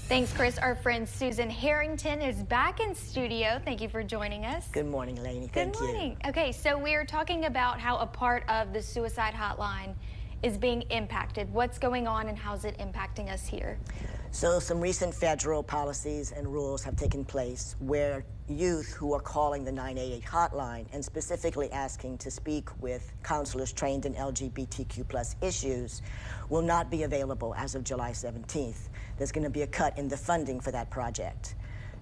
Thanks, Chris. Our friend Susan Harrington is back in studio. Thank you for joining us. Good morning, Lainey. Thank you. Good morning. Okay, so we are talking about how a part of the suicide hotline is being impacted. What's going on and how's it impacting us here? So some recent federal policies and rules have taken place where youth who are calling the 988 hotline and specifically asking to speak with counselors trained in LGBTQ plus issues will not be available as of July 17th. There's going to be a cut in the funding for that project.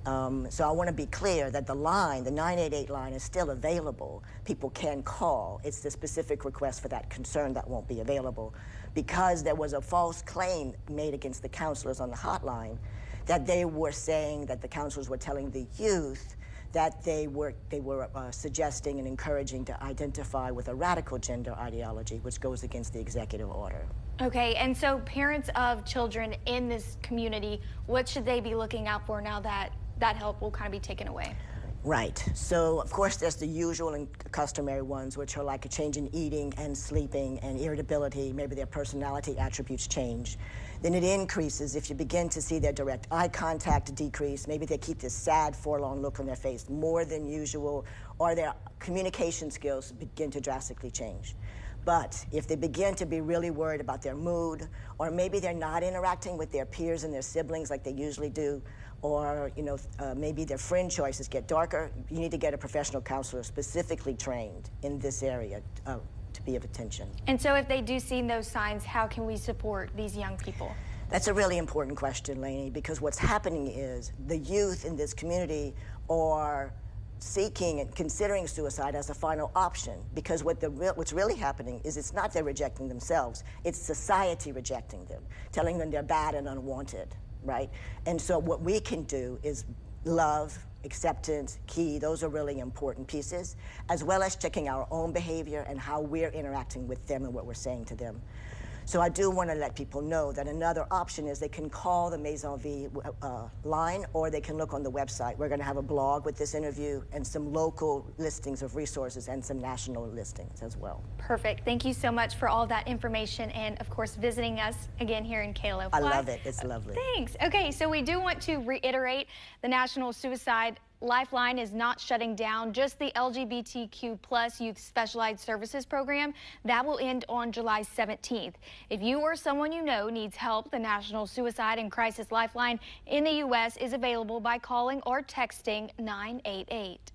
So I want to be clear that the 988 line is still available. People can call. It's the specific request for that concern that won't be available because there was a false claim made against the counselors on the hotline that they were saying that the counselors were telling the youth that they were suggesting and encouraging to identify with a radical gender ideology, which goes against the executive order. Okay, and so parents of children in this community, what should they be looking out for now that that help will kind of be taken away? Right. So, of course, there's the usual and customary ones, which are like a change in eating and sleeping and irritability. Maybe their personality attributes change. Then it increases if you begin to see their direct eye contact decrease. Maybe they keep this sad, forlorn look on their face more than usual, or their communication skills begin to drastically change. But if they begin to be really worried about their mood, or maybe they're not interacting with their peers and their siblings like they usually do, or maybe their friend choices get darker, you need to get a professional counselor specifically trained in this area to be of attention. And so if they do see those signs, how can we support these young people? That's a really important question, Lainey, because what's happening is the youth in this community are seeking and considering suicide as a final option, because what's really happening is it's not they're rejecting themselves, it's society rejecting them, telling them they're bad and unwanted, right? And so what we can do is love, acceptance, key, those are really important pieces, as well as checking our own behavior and how we're interacting with them and what we're saying to them. So I do want to let people know that another option is they can call the Maison V line, or they can look on the website. We're going to have a blog with this interview and some local listings of resources and some national listings as well. Perfect. Thank you so much for all that information and, of course, visiting us again here in KLOY. I love it. It's lovely. Thanks. Okay, so we do want to reiterate the National Suicide Lifeline is not shutting down, just the LGBTQ plus Youth Specialized Services Program. That will end on July 17th. If you or someone you know needs help, the National Suicide and Crisis Lifeline in the U.S. is available by calling or texting 988.